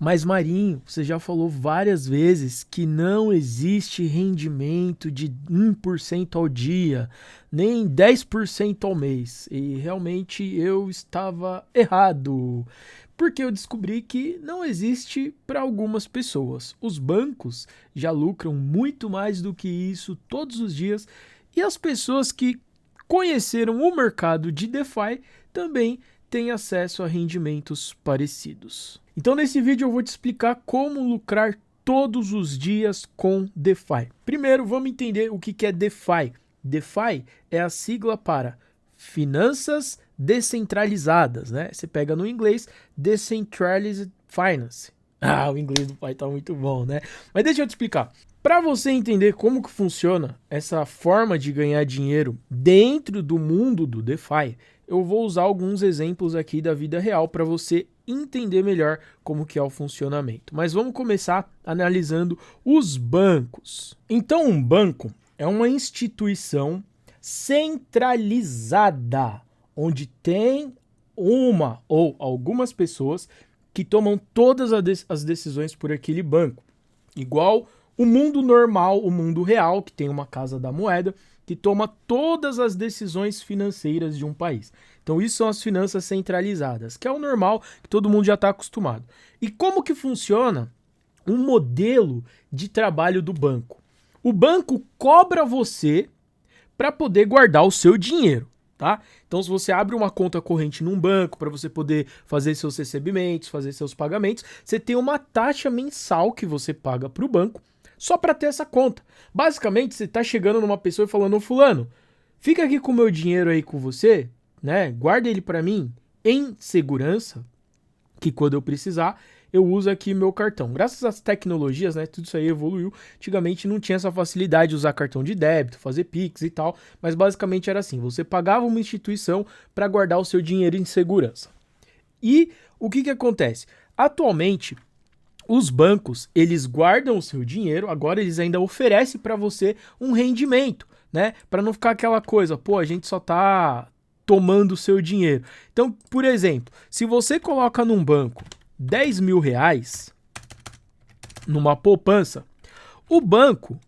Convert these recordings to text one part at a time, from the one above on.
Mas Marinho, você já falou várias vezes que não existe rendimento de 1% ao dia, nem 10% ao mês. E realmente eu estava errado, porque eu descobri que não existe para algumas pessoas. Os bancos já lucram muito mais do que isso todos os dias, e as pessoas que conheceram o mercado de DeFi também têm acesso a rendimentos parecidos. Então nesse vídeo eu vou te explicar como lucrar todos os dias com DeFi. Primeiro, vamos entender o que é DeFi. DeFi é a sigla para finanças descentralizadas, né? Você pega no inglês Decentralized Finance. Ah, o inglês do pai tá muito bom, né? Mas deixa eu te explicar. Para você entender como que funciona essa forma de ganhar dinheiro dentro do mundo do DeFi, eu vou usar alguns exemplos aqui da vida real para você entender melhor como que é o funcionamento. Mas vamos começar analisando os bancos. Então, um banco é uma instituição centralizada, onde tem uma ou algumas pessoas que tomam todas as decisões por aquele banco. Igual o mundo normal, o mundo real, que tem uma casa da moeda, que toma todas as decisões financeiras de um país. Então isso são as finanças centralizadas, que é o normal, que todo mundo já está acostumado. E como que funciona um modelo de trabalho do banco? O banco cobra você para poder guardar o seu dinheiro. Tá? Então, se você abre uma conta corrente num banco para você poder fazer seus recebimentos, fazer seus pagamentos, você tem uma taxa mensal que você paga para o banco só para ter essa conta. Basicamente, você está chegando numa pessoa e falando: ô fulano, fica aqui com o meu dinheiro aí com você, né? Guarda ele para mim em segurança, que quando eu precisar, eu uso aqui meu cartão. Graças às tecnologias, né, tudo isso aí evoluiu. Antigamente não tinha essa facilidade de usar cartão de débito, fazer Pix e tal, mas basicamente era assim, você pagava uma instituição para guardar o seu dinheiro em segurança. E o que acontece? Atualmente, os bancos, eles guardam o seu dinheiro, agora eles ainda oferecem para você um rendimento, né? Para não ficar aquela coisa, pô, a gente só tá tomando o seu dinheiro. Então, por exemplo, se você coloca num banco 10 mil reais numa poupança, o banco,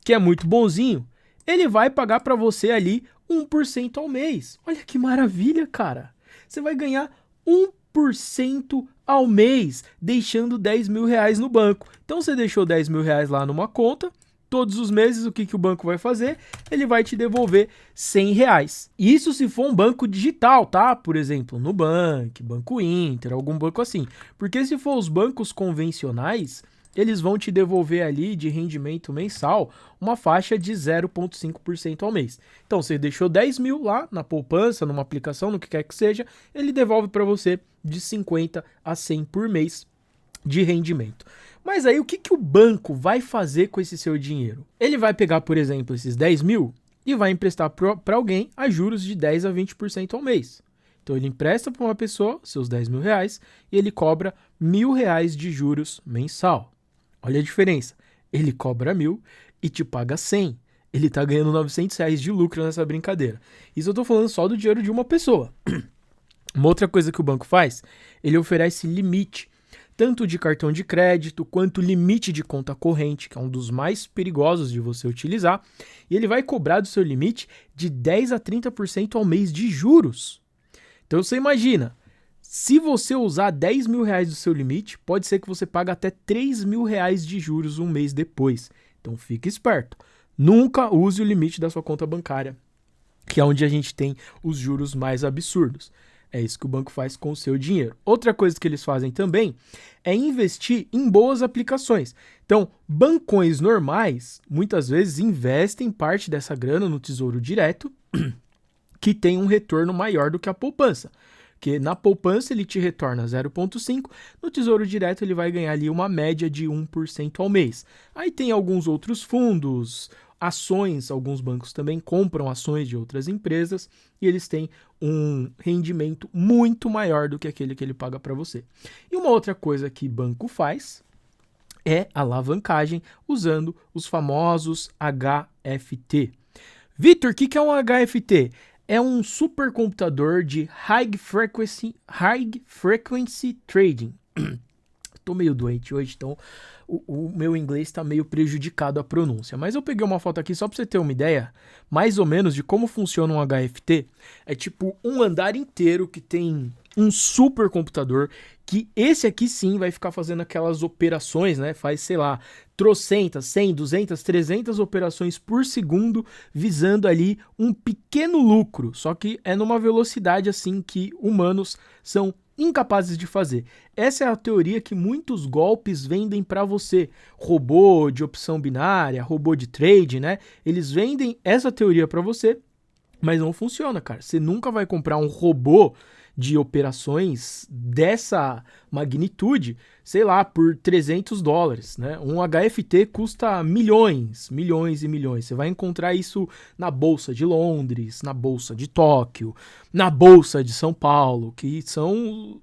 que é muito bonzinho, ele vai pagar para você ali 1% ao mês. Olha que maravilha, cara. Você vai ganhar 1% ao mês, deixando 10 mil reais no banco. Então você deixou 10 mil reais lá numa conta, todos os meses o que o banco vai fazer? Ele vai te devolver 100 reais. Isso se for um banco digital, tá? Por exemplo, Nubank, Banco Inter, algum banco assim. Porque se for os bancos convencionais, eles vão te devolver ali de rendimento mensal uma faixa de 0,5% ao mês. Então, você deixou 10 mil lá na poupança, numa aplicação, no que quer que seja, ele devolve para você de 50 a 100 por mês de rendimento. Mas aí o que o banco vai fazer com esse seu dinheiro? Ele vai pegar, por exemplo, esses 10 mil e vai emprestar para alguém a juros de 10 a 20% ao mês. Então ele empresta para uma pessoa seus 10 mil reais e ele cobra R$ 1.000 de juros mensal. Olha a diferença. Ele cobra 1.000 e te paga 100. Ele está ganhando R$ 900 de lucro nessa brincadeira. Isso eu estou falando só do dinheiro de uma pessoa. Uma outra coisa que o banco faz, ele oferece limite, tanto de cartão de crédito quanto limite de conta corrente, que é um dos mais perigosos de você utilizar, e ele vai cobrar do seu limite de 10 a 30% ao mês de juros. Então você imagina, se você usar 10 mil reais do seu limite, pode ser que você pague até 3 mil reais de juros um mês depois. Então fique esperto. Nunca use o limite da sua conta bancária, que é onde a gente tem os juros mais absurdos. É isso que o banco faz com o seu dinheiro. Outra coisa que eles fazem também é investir em boas aplicações. Então, bancões normais, muitas vezes, investem parte dessa grana no Tesouro Direto, que tem um retorno maior do que a poupança. Porque na poupança ele te retorna 0,5%, no Tesouro Direto ele vai ganhar ali uma média de 1% ao mês. Aí tem alguns outros fundos, ações, alguns bancos também compram ações de outras empresas e eles têm um rendimento muito maior do que aquele que ele paga para você. E uma outra coisa que banco faz é alavancagem usando os famosos HFT. Vitor, o que é um HFT? É um supercomputador de High Frequency Trading. tô meio doente hoje, então o meu inglês tá meio prejudicado a pronúncia. Mas eu peguei uma foto aqui só pra você ter uma ideia, mais ou menos, de como funciona um HFT. É tipo um andar inteiro que tem um supercomputador, que esse aqui sim vai ficar fazendo aquelas operações, né? Faz, sei lá, trocentas, 100, 200, 300 operações por segundo, visando ali um pequeno lucro, só que é numa velocidade assim que humanos são incapazes de fazer. Essa é a teoria que muitos golpes vendem para você. Robô de opção binária, robô de trade, né? Eles vendem essa teoria para você, mas não funciona, cara. Você nunca vai comprar um robô de operações dessa magnitude, sei lá, por $300, né? Um HFT custa milhões, milhões e milhões. Você vai encontrar isso na Bolsa de Londres, na Bolsa de Tóquio, na Bolsa de São Paulo, que são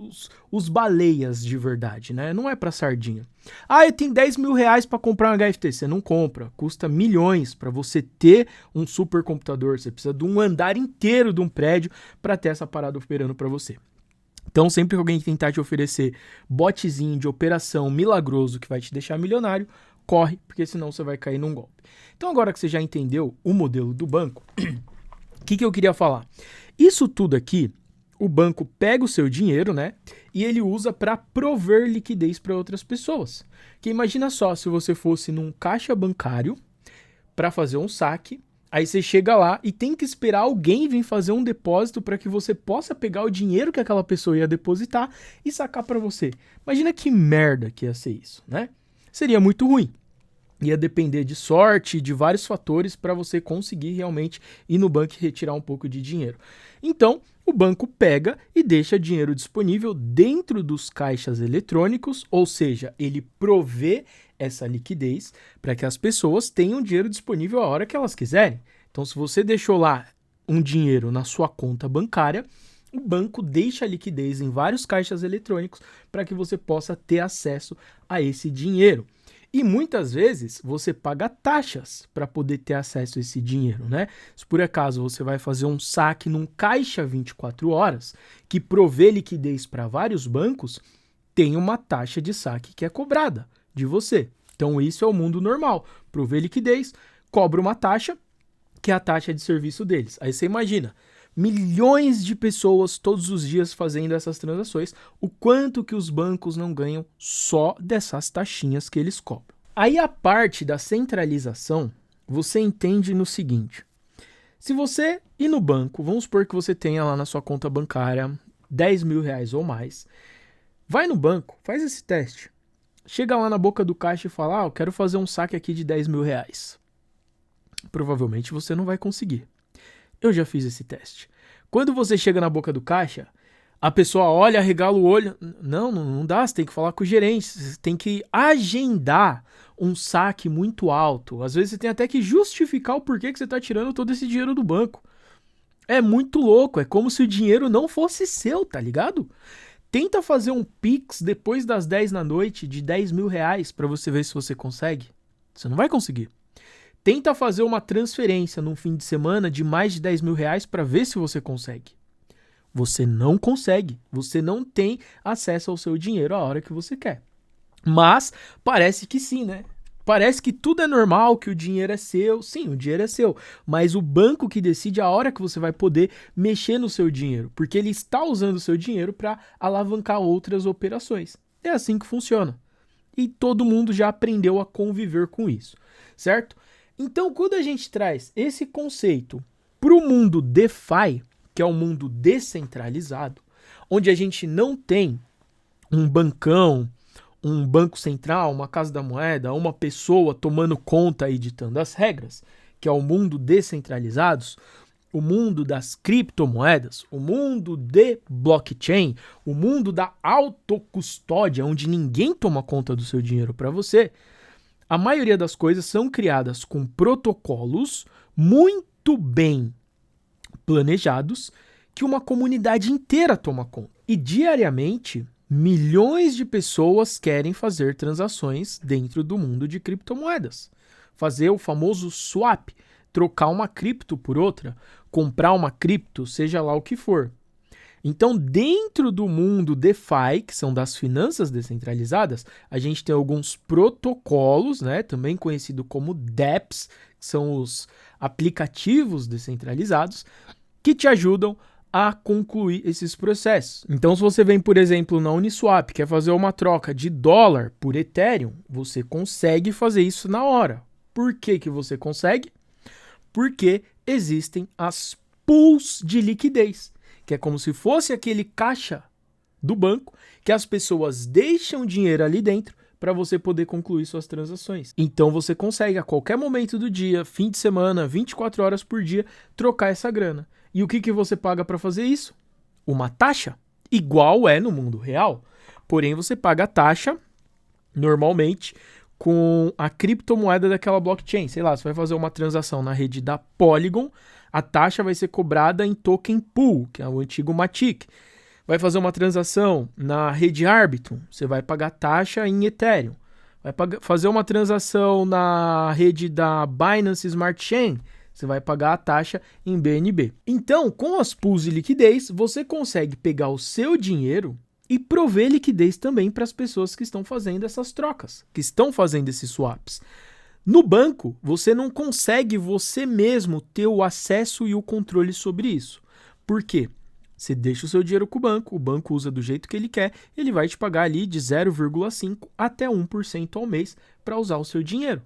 os baleias de verdade, né? Não é pra sardinha. Ah, eu tenho R$10.000 para comprar um HFT. Você não compra, custa milhões para você ter um supercomputador. Você precisa de um andar inteiro de um prédio para ter essa parada operando para você. Então, sempre que alguém tentar te oferecer botzinho de operação milagroso que vai te deixar milionário, corre, porque senão você vai cair num golpe. Então, agora que você já entendeu o modelo do banco, o que eu queria falar? Isso tudo aqui, o banco pega o seu dinheiro, né? E ele usa para prover liquidez para outras pessoas. Que imagina só se você fosse num caixa bancário para fazer um saque, aí você chega lá e tem que esperar alguém vir fazer um depósito para que você possa pegar o dinheiro que aquela pessoa ia depositar e sacar para você. Imagina que merda que ia ser isso, né? Seria muito ruim. Ia depender de sorte, de vários fatores para você conseguir realmente ir no banco e retirar um pouco de dinheiro. Então, o banco pega e deixa dinheiro disponível dentro dos caixas eletrônicos, ou seja, ele provê essa liquidez para que as pessoas tenham dinheiro disponível a hora que elas quiserem. Então, se você deixou lá um dinheiro na sua conta bancária, o banco deixa a liquidez em vários caixas eletrônicos para que você possa ter acesso a esse dinheiro. E muitas vezes você paga taxas para poder ter acesso a esse dinheiro, né? Se por acaso você vai fazer um saque num caixa 24 horas, que provê liquidez para vários bancos, tem uma taxa de saque que é cobrada de você. Então isso é o mundo normal. Provê liquidez, cobra uma taxa, que é a taxa de serviço deles. Aí você imagina, milhões de pessoas todos os dias fazendo essas transações, o quanto que os bancos não ganham só dessas taxinhas que eles cobram. Aí a parte da centralização, você entende no seguinte: se você ir no banco, vamos supor que você tenha lá na sua conta bancária R$10.000 ou mais, vai no banco, faz esse teste, chega lá na boca do caixa e fala, eu quero fazer um saque aqui de R$10.000. Provavelmente você não vai conseguir. Eu já fiz esse teste. Quando você chega na boca do caixa, a pessoa olha, arregala o olho. Não dá, você tem que falar com o gerente, você tem que agendar um saque muito alto. Às vezes você tem até que justificar o porquê que você está tirando todo esse dinheiro do banco. É muito louco, é como se o dinheiro não fosse seu, tá ligado? Tenta fazer um Pix depois das 10 da noite de R$10.000 para você ver se você consegue. Você não vai conseguir. Tenta fazer uma transferência num fim de semana de mais de R$10.000 para ver se você consegue. Você não consegue. Você não tem acesso ao seu dinheiro a hora que você quer. Mas parece que sim, né? Parece que tudo é normal, que o dinheiro é seu. Sim, o dinheiro é seu. Mas o banco que decide a hora que você vai poder mexer no seu dinheiro. Porque ele está usando o seu dinheiro para alavancar outras operações. É assim que funciona. E todo mundo já aprendeu a conviver com isso. Certo? Então, quando a gente traz esse conceito para o mundo DeFi, que é um mundo descentralizado, onde a gente não tem um bancão, um banco central, uma casa da moeda, uma pessoa tomando conta e ditando as regras, que é o mundo descentralizado, o mundo das criptomoedas, o mundo de blockchain, o mundo da autocustódia, onde ninguém toma conta do seu dinheiro para você, a maioria das coisas são criadas com protocolos muito bem planejados que uma comunidade inteira toma conta. E diariamente, milhões de pessoas querem fazer transações dentro do mundo de criptomoedas. Fazer o famoso swap, trocar uma cripto por outra, comprar uma cripto, seja lá o que for. Então, dentro do mundo DeFi, que são das finanças descentralizadas, a gente tem alguns protocolos, né, também conhecido como dApps, que são os aplicativos descentralizados, que te ajudam a concluir esses processos. Então, se você vem, por exemplo, na Uniswap, quer fazer uma troca de dólar por Ethereum, você consegue fazer isso na hora. Por que que você consegue? Porque existem as pools de liquidez, que é como se fosse aquele caixa do banco que as pessoas deixam dinheiro ali dentro para você poder concluir suas transações. Então você consegue a qualquer momento do dia, fim de semana, 24 horas por dia, trocar essa grana. E o que que você paga para fazer isso? Uma taxa, igual é no mundo real. Porém, você paga a taxa, normalmente, com a criptomoeda daquela blockchain. Sei lá, você vai fazer uma transação na rede da Polygon, a taxa vai ser cobrada em token pool, que é o antigo Matic. Vai fazer uma transação na rede Arbitrum, você vai pagar taxa em Ethereum. Vai fazer uma transação na rede da Binance Smart Chain, você vai pagar a taxa em BNB. Então, com as pools de liquidez, você consegue pegar o seu dinheiro e prover liquidez também para as pessoas que estão fazendo essas trocas, que estão fazendo esses swaps. No banco, você não consegue você mesmo ter o acesso e o controle sobre isso. Por quê? Você deixa o seu dinheiro com o banco usa do jeito que ele quer, ele vai te pagar ali de 0,5% até 1% ao mês para usar o seu dinheiro.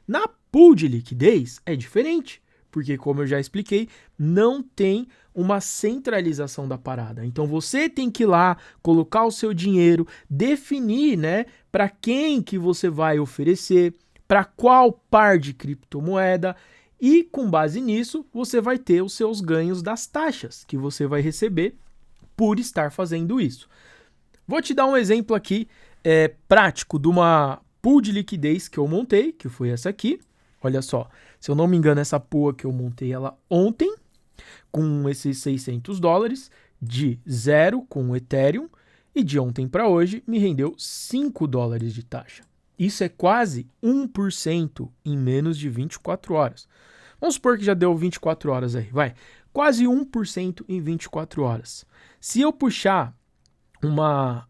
Na pool de liquidez é diferente, porque como eu já expliquei, não tem uma centralização da parada. Então você tem que ir lá, colocar o seu dinheiro, definir, né, para quem que você vai oferecer, para qual par de criptomoeda, e com base nisso você vai ter os seus ganhos das taxas que você vai receber por estar fazendo isso. Vou te dar um exemplo aqui prático de uma pool de liquidez que eu montei, que foi essa aqui. Olha só, se eu não me engano, essa pool que eu montei ela ontem, com esses $600, de 0 com o Ethereum, e de ontem para hoje me rendeu $5 de taxa. Isso é quase 1% em menos de 24 horas. Vamos supor que já deu 24 horas aí, vai. Quase 1% em 24 horas. Se eu puxar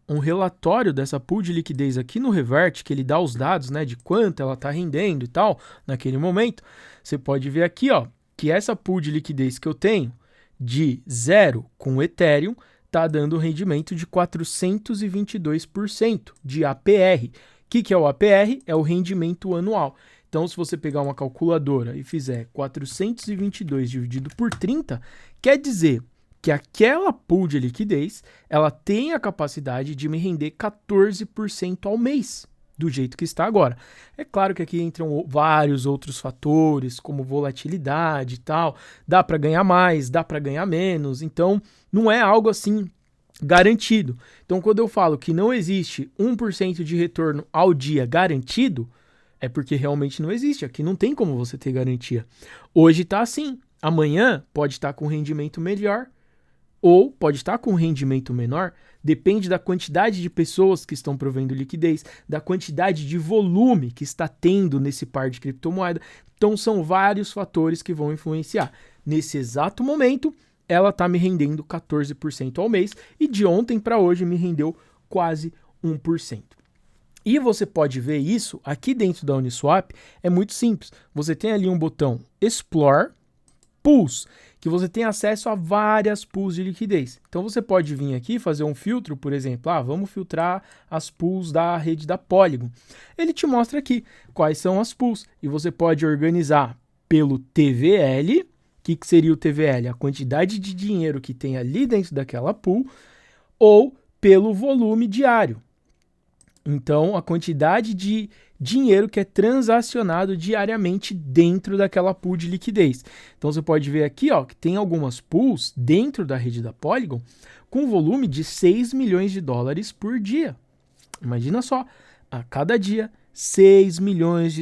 um relatório dessa pool de liquidez aqui no Revert, que ele dá os dados, né, de quanto ela está rendendo e tal, naquele momento, você pode ver aqui, ó, que essa pool de liquidez que eu tenho, de 0 com o Ethereum, está dando um rendimento de 422% de APR. O que é o APR? É o rendimento anual. Então, se você pegar uma calculadora e fizer 422 dividido por 30, quer dizer que aquela pool de liquidez, ela tem a capacidade de me render 14% ao mês, do jeito que está agora. É claro que aqui entram vários outros fatores, como volatilidade e tal. Dá para ganhar mais, dá para ganhar menos. Então, não é algo assim garantido. Então, quando eu falo que não existe 1% de retorno ao dia garantido, é porque realmente não existe. Aqui não tem como você ter garantia. Hoje está assim. Amanhã pode estar com rendimento melhor ou pode estar com rendimento menor. Depende da quantidade de pessoas que estão provendo liquidez, da quantidade de volume que está tendo nesse par de criptomoeda. Então, são vários fatores que vão influenciar. Nesse exato momento, ela está me rendendo 14% ao mês e de ontem para hoje me rendeu quase 1%. E você pode ver isso aqui dentro da Uniswap, é muito simples. Você tem ali um botão Explore Pools, que você tem acesso a várias pools de liquidez. Então você pode vir aqui e fazer um filtro, por exemplo, vamos filtrar as pools da rede da Polygon. Ele te mostra aqui quais são as pools e você pode organizar pelo TVL. O que seria o TVL? A quantidade de dinheiro que tem ali dentro daquela pool, ou pelo volume diário. Então, a quantidade de dinheiro que é transacionado diariamente dentro daquela pool de liquidez. Então, você pode ver aqui, ó, que tem algumas pools dentro da rede da Polygon com volume de $6 milhões por dia. Imagina só, a cada dia, $6 milhões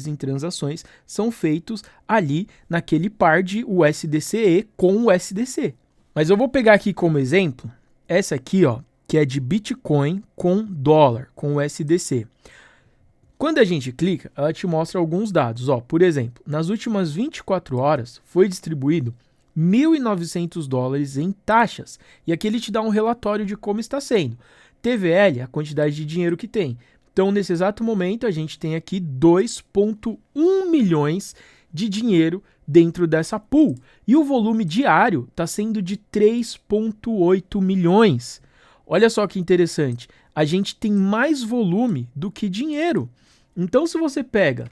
em transações são feitos ali naquele par de USDCE com o USDC. Mas eu vou pegar aqui como exemplo essa aqui, ó, que é de Bitcoin com dólar, com o USDC. Quando a gente clica, ela te mostra alguns dados. Ó, por exemplo, nas últimas 24 horas foi distribuído $1.900 em taxas. E aqui ele te dá um relatório de como está sendo. TVL, a quantidade de dinheiro que tem. Então, nesse exato momento, a gente tem aqui 2,1 milhões de dinheiro dentro dessa pool. E o volume diário está sendo de 3,8 milhões. Olha só que interessante. A gente tem mais volume do que dinheiro. Então, se você pega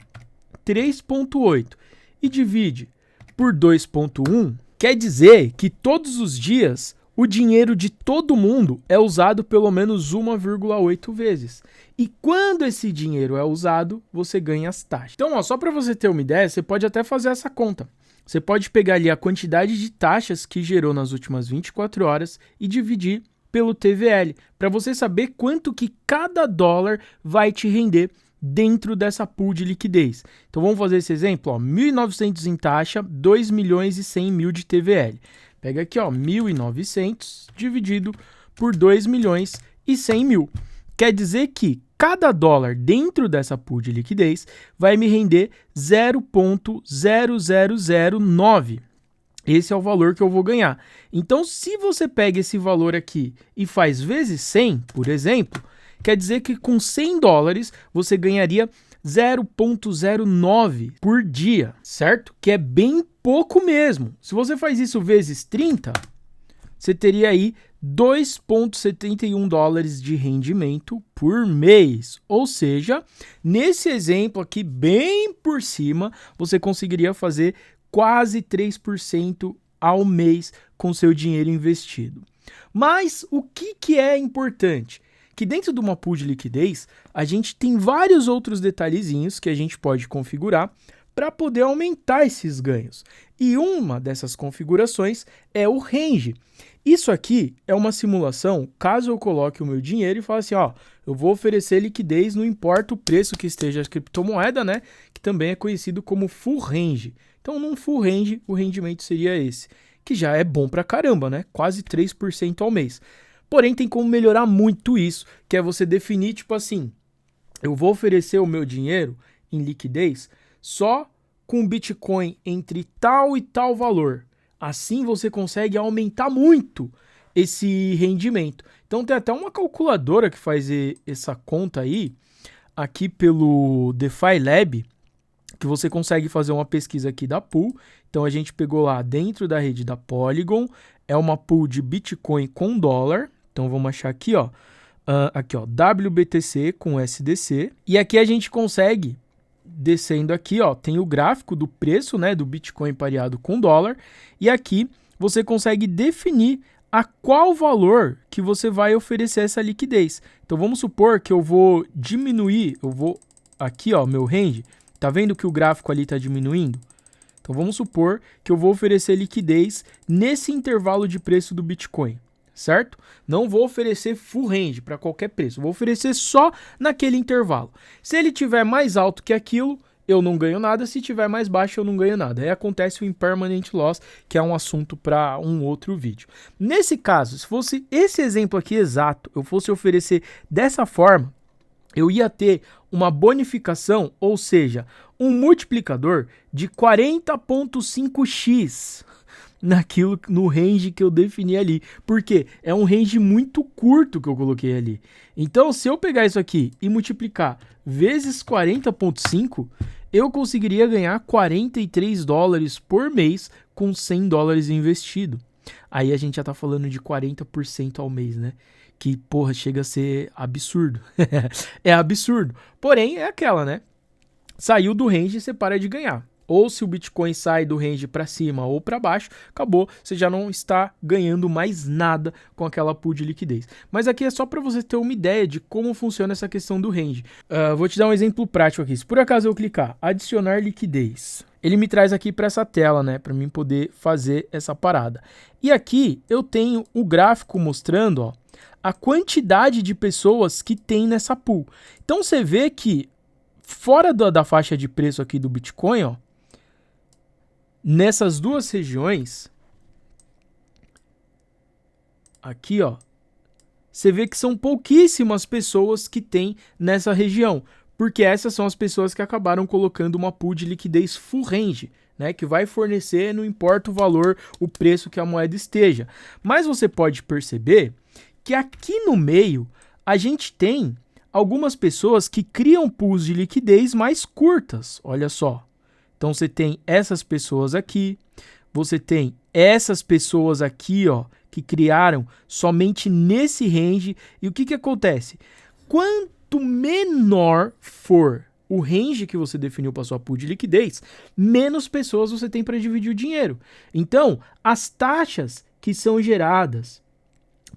3,8 e divide por 2,1, quer dizer que todos os dias o dinheiro de todo mundo é usado pelo menos 1,8 vezes. E quando esse dinheiro é usado, você ganha as taxas. Então, ó, só para você ter uma ideia, você pode até fazer essa conta. Você pode pegar ali a quantidade de taxas que gerou nas últimas 24 horas e dividir pelo TVL, para você saber quanto que cada dólar vai te render dentro dessa pool de liquidez. Então vamos fazer esse exemplo, ó, 1.900 em taxa, 2 milhões e 100 mil de TVL. Pega aqui, ó, 1.900 dividido por 2 milhões e 100 mil. Quer dizer que cada dólar dentro dessa pool de liquidez vai me render 0,0009. Esse é o valor que eu vou ganhar. Então, se você pega esse valor aqui e faz vezes 100, por exemplo, quer dizer que com $100 você ganharia 0,09 por dia, certo? Que é bem pouco mesmo. Se você faz isso vezes 30, você teria aí $2,71 de rendimento por mês. Ou seja, nesse exemplo aqui, bem por cima, você conseguiria fazer quase 3% ao mês com seu dinheiro investido. Mas o que é importante? Que dentro de uma pool de liquidez, a gente tem vários outros detalhezinhos que a gente pode configurar para poder aumentar esses ganhos. E uma dessas configurações é o range. Isso aqui é uma simulação, caso eu coloque o meu dinheiro e fale assim, ó, eu vou oferecer liquidez, não importa o preço que esteja a criptomoeda, né, que também é conhecido como full range. Então, num full range, o rendimento seria esse, que já é bom pra caramba, né, quase 3% ao mês. Porém, tem como melhorar muito isso, que é você definir, tipo assim, eu vou oferecer o meu dinheiro em liquidez só com Bitcoin entre tal e tal valor. Assim você consegue aumentar muito esse rendimento. Então tem até uma calculadora que faz essa conta aí, aqui pelo DeFi Lab, que você consegue fazer uma pesquisa aqui da pool. Então a gente pegou lá dentro da rede da Polygon, é uma pool de Bitcoin com dólar. Então vamos achar aqui, ó, aqui ó, WBTC com SDC. E aqui a gente consegue, descendo aqui, ó, tem o gráfico do preço, né, do Bitcoin pareado com dólar. E aqui você consegue definir a qual valor que você vai oferecer essa liquidez. Então vamos supor que eu vou diminuir, eu vou aqui, ó, meu range, tá vendo que o gráfico ali está diminuindo? Então vamos supor que eu vou oferecer liquidez nesse intervalo de preço do Bitcoin, certo? Não vou oferecer full range para qualquer preço, vou oferecer só naquele intervalo. Se ele tiver mais alto que aquilo, eu não ganho nada, se tiver mais baixo eu não ganho nada. Aí acontece o impermanent loss, que é um assunto para um outro vídeo. Nesse caso, se fosse esse exemplo aqui exato, eu fosse oferecer dessa forma, eu ia ter uma bonificação, ou seja, um multiplicador de 40,5x no range que eu defini ali. Porque é um range muito curto que eu coloquei ali. Então, se eu pegar isso aqui e multiplicar vezes 40,5, eu conseguiria ganhar $43 por mês com $100 investido. Aí a gente já tá falando de 40% ao mês, né? Que, porra, chega a ser absurdo. É absurdo. Porém, é aquela, né? Saiu do range, você para de ganhar. Ou se o Bitcoin sai do range para cima ou para baixo, acabou, você já não está ganhando mais nada com aquela pool de liquidez. Mas aqui é só para você ter uma ideia de como funciona essa questão do range. Vou te dar um exemplo prático aqui. Se por acaso eu clicar adicionar liquidez, ele me traz aqui para essa tela, né, para mim poder fazer essa parada. E aqui eu tenho o gráfico mostrando, ó, a quantidade de pessoas que tem nessa pool. Então você vê que fora da faixa de preço aqui do Bitcoin, ó, nessas duas regiões, aqui, ó, você vê que são pouquíssimas pessoas que tem nessa região, porque essas são as pessoas que acabaram colocando uma pool de liquidez full range, né, que vai fornecer, não importa o valor, o preço que a moeda esteja. Mas você pode perceber que aqui no meio a gente tem algumas pessoas que criam pools de liquidez mais curtas, olha só. Então você tem essas pessoas aqui, você tem essas pessoas aqui, ó, que criaram somente nesse range. E o que que acontece? Quanto menor for o range que você definiu para sua pool de liquidez, menos pessoas você tem para dividir o dinheiro. Então, as taxas que são geradas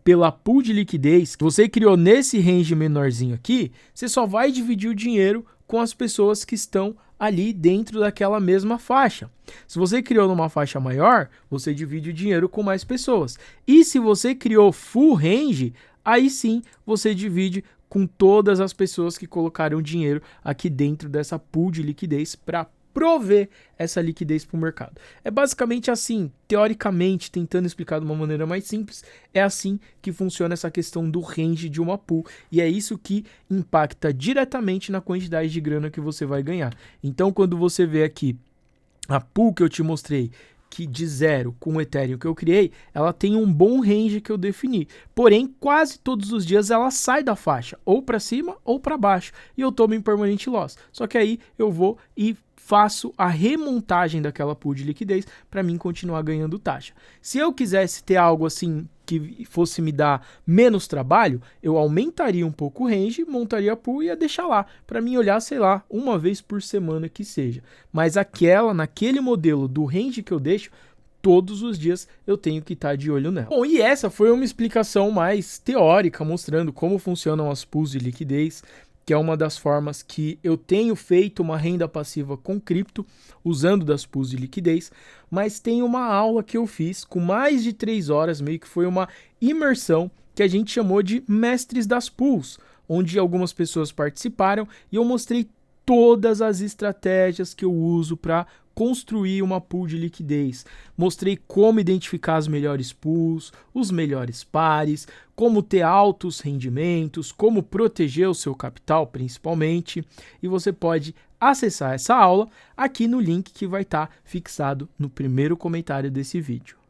pela pool de liquidez que você criou nesse range menorzinho aqui, você só vai dividir o dinheiro com as pessoas que estão ali dentro daquela mesma faixa. Se você criou numa faixa maior, você divide o dinheiro com mais pessoas. E se você criou full range, aí sim você divide com todas as pessoas que colocaram dinheiro aqui dentro dessa pool de liquidez para prover essa liquidez para o mercado. É basicamente assim, teoricamente, tentando explicar de uma maneira mais simples, é assim que funciona essa questão do range de uma pool, e é isso que impacta diretamente na quantidade de grana que você vai ganhar. Então, quando você vê aqui a pool que eu te mostrei, que de 0 com o Ethereum que eu criei, ela tem um bom range que eu defini. Porém, quase todos os dias ela sai da faixa, ou para cima ou para baixo, e eu tomo em permanent loss. Só que aí eu vou e faço a remontagem daquela pool de liquidez para mim continuar ganhando taxa. Se eu quisesse ter algo assim que fosse me dar menos trabalho, eu aumentaria um pouco o range, montaria a pool e ia deixar lá, para mim olhar, sei lá, uma vez por semana que seja. Mas naquele modelo do range que eu deixo, todos os dias eu tenho que estar de olho nela. Bom, e essa foi uma explicação mais teórica, mostrando como funcionam as pools de liquidez, que é uma das formas que eu tenho feito uma renda passiva com cripto, usando das pools de liquidez, mas tem uma aula que eu fiz com mais de 3 horas, meio que foi uma imersão, que a gente chamou de Mestres das Pools, onde algumas pessoas participaram e eu mostrei todas as estratégias que eu uso para construir uma pool de liquidez. Mostrei como identificar as melhores pools, os melhores pares, como ter altos rendimentos, como proteger o seu capital principalmente. E você pode acessar essa aula aqui no link que vai estar fixado no primeiro comentário desse vídeo.